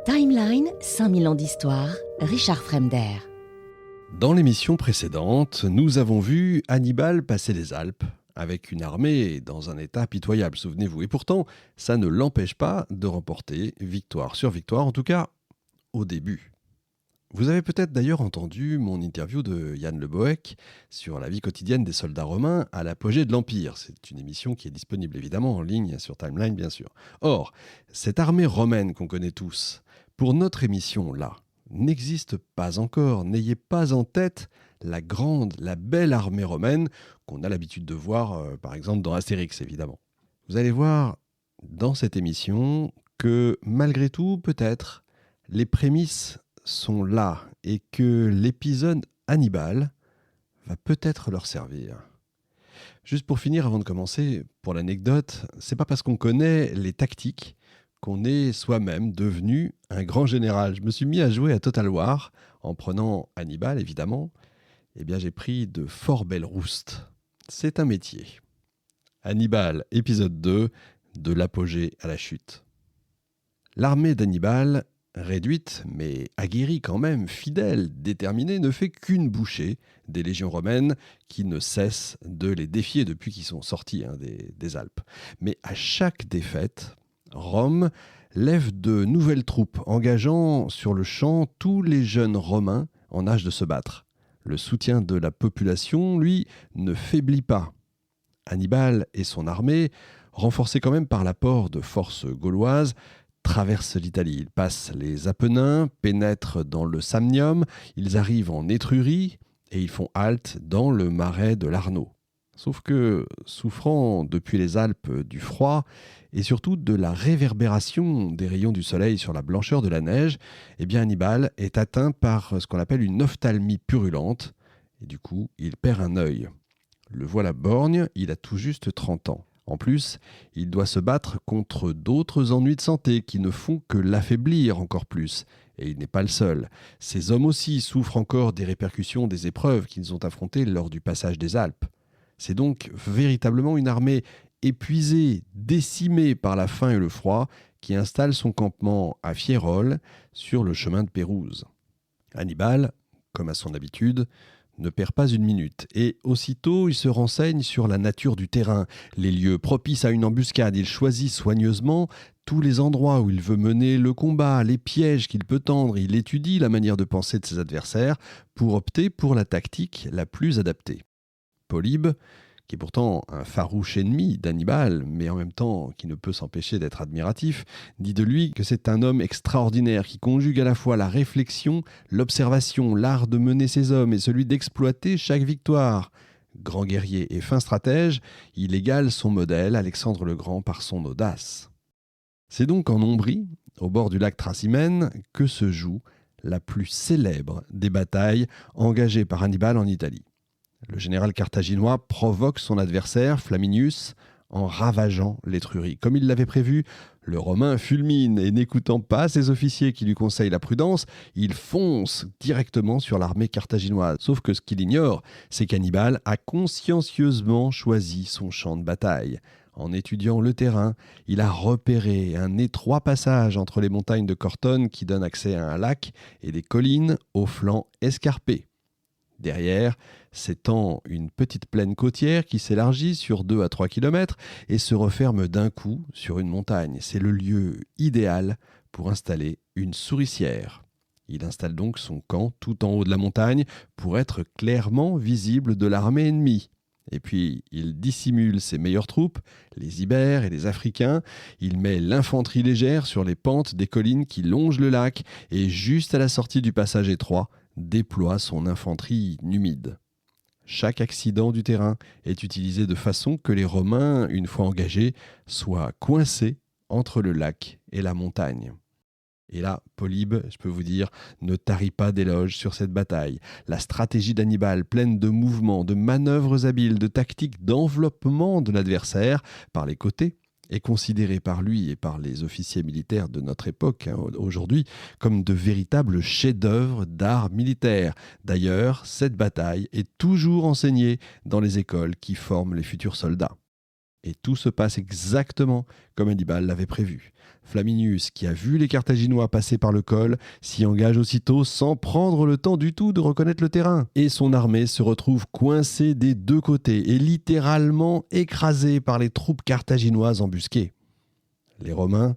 Timeline, 5000 ans d'histoire, Richard Fremder. Dans l'émission précédente, nous avons vu Hannibal passer les Alpes avec une armée dans un état pitoyable, souvenez-vous. Et pourtant, ça ne l'empêche pas de remporter victoire sur victoire, en tout cas au début. Vous avez peut-être d'ailleurs entendu mon interview de Yann Le Bohec sur la vie quotidienne des soldats romains à l'apogée de l'Empire. C'est une émission qui est disponible évidemment en ligne sur Timeline, bien sûr. Or, cette armée romaine qu'on connaît tous, pour notre émission-là, n'existe pas encore. N'ayez pas en tête la grande, la belle armée romaine qu'on a l'habitude de voir, par exemple, dans Astérix, évidemment. Vous allez voir dans cette émission que, malgré tout, peut-être, les prémices sont là et que l'épisode Hannibal va peut-être leur servir. Juste pour finir, avant de commencer, pour l'anecdote, c'est pas parce qu'on connaît les tactiques qu'on est soi-même devenu un grand général. Je me suis mis à jouer à Total War en prenant Hannibal, évidemment. Eh bien, j'ai pris de fort belles roustes. C'est un métier. Hannibal, épisode 2, de l'apogée à la chute. L'armée d'Hannibal, réduite, mais aguerrie quand même, fidèle, déterminée, ne fait qu'une bouchée des légions romaines qui ne cessent de les défier depuis qu'ils sont sortis des Alpes. Mais à chaque défaite, Rome lève de nouvelles troupes, engageant sur le champ tous les jeunes Romains en âge de se battre. Le soutien de la population, lui, ne faiblit pas. Hannibal et son armée, renforcés quand même par l'apport de forces gauloises, traversent l'Italie. Ils passent les Apennins, pénètrent dans le Samnium, ils arrivent en Étrurie et ils font halte dans le marais de l'Arno. Sauf que, souffrant depuis les Alpes du froid et surtout de la réverbération des rayons du soleil sur la blancheur de la neige, eh bien Hannibal est atteint par ce qu'on appelle une ophtalmie purulente et du coup, il perd un œil. Le voilà borgne, il a tout juste 30 ans. En plus, il doit se battre contre d'autres ennuis de santé qui ne font que l'affaiblir encore plus. Et il n'est pas le seul. Ces hommes aussi souffrent encore des répercussions des épreuves qu'ils ont affrontées lors du passage des Alpes. C'est donc véritablement une armée épuisée, décimée par la faim et le froid, qui installe son campement à Fiérol, sur le chemin de Pérouse. Hannibal, comme à son habitude, ne perd pas une minute. Et aussitôt, il se renseigne sur la nature du terrain, les lieux propices à une embuscade. Il choisit soigneusement tous les endroits où il veut mener le combat, les pièges qu'il peut tendre. Il étudie la manière de penser de ses adversaires pour opter pour la tactique la plus adaptée. Polybe, qui est pourtant un farouche ennemi d'Hannibal, mais en même temps qui ne peut s'empêcher d'être admiratif, dit de lui que c'est un homme extraordinaire qui conjugue à la fois la réflexion, l'observation, l'art de mener ses hommes et celui d'exploiter chaque victoire. Grand guerrier et fin stratège, il égale son modèle, Alexandre le Grand, par son audace. C'est donc en Ombrie, au bord du lac Trasimène, que se joue la plus célèbre des batailles engagées par Hannibal en Italie. Le général carthaginois provoque son adversaire, Flaminius, en ravageant l'Étrurie. Comme il l'avait prévu, le Romain fulmine et n'écoutant pas ses officiers qui lui conseillent la prudence, il fonce directement sur l'armée carthaginoise. Sauf que ce qu'il ignore, c'est qu'Hannibal a consciencieusement choisi son champ de bataille. En étudiant le terrain, il a repéré un étroit passage entre les montagnes de Cortone qui donnent accès à un lac et des collines aux flancs escarpés. Derrière s'étend une petite plaine côtière qui s'élargit sur 2 à 3 kilomètres et se referme d'un coup sur une montagne. C'est le lieu idéal pour installer une souricière. Il installe donc son camp tout en haut de la montagne pour être clairement visible de l'armée ennemie. Et puis, il dissimule ses meilleures troupes, les Ibères et les Africains. Il met l'infanterie légère sur les pentes des collines qui longent le lac et juste à la sortie du passage étroit, déploie son infanterie numide. Chaque accident du terrain est utilisé de façon que les Romains, une fois engagés, soient coincés entre le lac et la montagne. Et là, Polybe, je peux vous dire, ne tarit pas d'éloges sur cette bataille. La stratégie d'Hannibal, pleine de mouvements, de manœuvres habiles, de tactiques d'enveloppement de l'adversaire par les côtés, est considérée par lui et par les officiers militaires de notre époque, aujourd'hui, comme de véritables chefs-d'œuvre d'art militaire. D'ailleurs, cette bataille est toujours enseignée dans les écoles qui forment les futurs soldats. Et tout se passe exactement comme Hannibal l'avait prévu. Flaminius, qui a vu les Carthaginois passer par le col, s'y engage aussitôt sans prendre le temps du tout de reconnaître le terrain. Et son armée se retrouve coincée des deux côtés et littéralement écrasée par les troupes carthaginoises embusquées. Les Romains,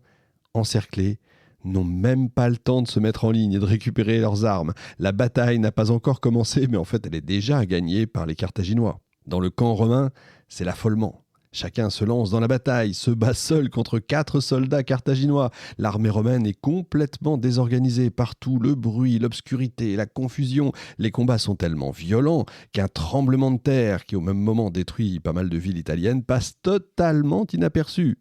encerclés, n'ont même pas le temps de se mettre en ligne et de récupérer leurs armes. La bataille n'a pas encore commencé, mais en fait elle est déjà gagnée par les Carthaginois. Dans le camp romain, c'est l'affolement. Chacun se lance dans la bataille, se bat seul contre 4 soldats carthaginois. L'armée romaine est complètement désorganisée. Partout, le bruit, l'obscurité, la confusion. Les combats sont tellement violents qu'un tremblement de terre, qui au même moment détruit pas mal de villes italiennes, passe totalement inaperçu.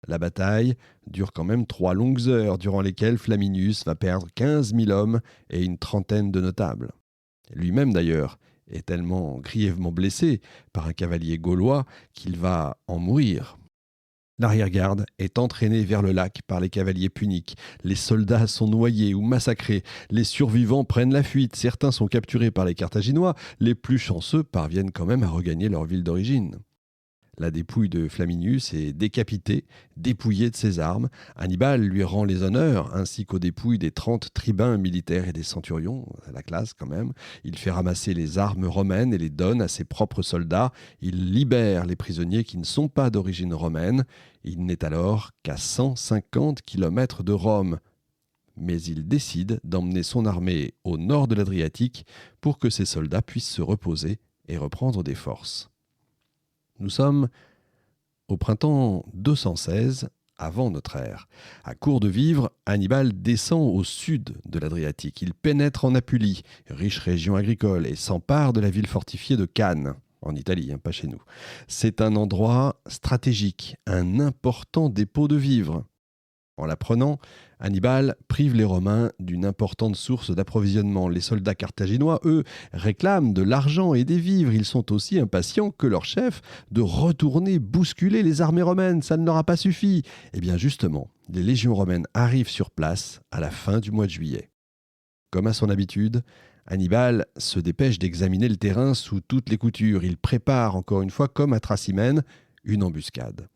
La bataille dure quand même 3 longues heures, durant lesquelles Flaminius va perdre 15 000 hommes et une trentaine de notables. Lui-même d'ailleurs est tellement grièvement blessé par un cavalier gaulois qu'il va en mourir. L'arrière-garde est entraînée vers le lac par les cavaliers puniques. Les soldats sont noyés ou massacrés. Les survivants prennent la fuite. Certains sont capturés par les Carthaginois. Les plus chanceux parviennent quand même à regagner leur ville d'origine. La dépouille de Flaminius est décapitée, dépouillée de ses armes. Hannibal lui rend les honneurs, ainsi qu'aux dépouilles des 30 tribuns militaires et des centurions, la classe quand même. Il fait ramasser les armes romaines et les donne à ses propres soldats. Il libère les prisonniers qui ne sont pas d'origine romaine. Il n'est alors qu'à 150 km de Rome. Mais il décide d'emmener son armée au nord de l'Adriatique pour que ses soldats puissent se reposer et reprendre des forces. Nous sommes au printemps 216 avant notre ère. À court de vivres, Hannibal descend au sud de l'Adriatique. Il pénètre en Apulie, riche région agricole, et s'empare de la ville fortifiée de Cannes, en Italie, pas chez nous. C'est un endroit stratégique, un important dépôt de vivres. En la prenant, Hannibal prive les Romains d'une importante source d'approvisionnement. Les soldats carthaginois, eux, réclament de l'argent et des vivres. Ils sont aussi impatients que leur chef de retourner bousculer les armées romaines. Ça ne leur a pas suffi. Eh bien justement, les légions romaines arrivent sur place à la fin du mois de juillet. Comme à son habitude, Hannibal se dépêche d'examiner le terrain sous toutes les coutures. Il prépare, encore une fois, comme à Tracymène, une embuscade.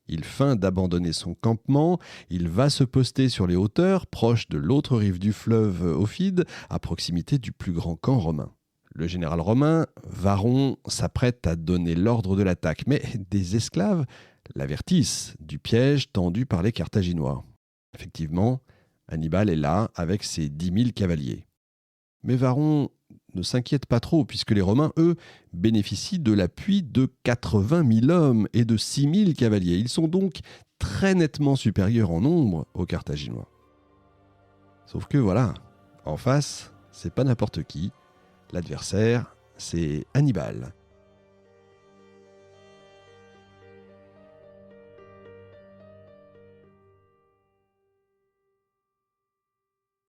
Il feint d'abandonner son campement, il va se poster sur les hauteurs, proche de l'autre rive du fleuve Ophide, à proximité du plus grand camp romain. Le général romain, Varon, s'apprête à donner l'ordre de l'attaque, mais des esclaves l'avertissent du piège tendu par les Carthaginois. Effectivement, Hannibal est là avec ses 10 000 cavaliers. Mais Varon ne s'inquiète pas trop, puisque les Romains, eux, bénéficient de l'appui de 80 000 hommes et de 6 000 cavaliers. Ils sont donc très nettement supérieurs en nombre aux Carthaginois. Sauf que voilà, en face, c'est pas n'importe qui. L'adversaire, c'est Hannibal.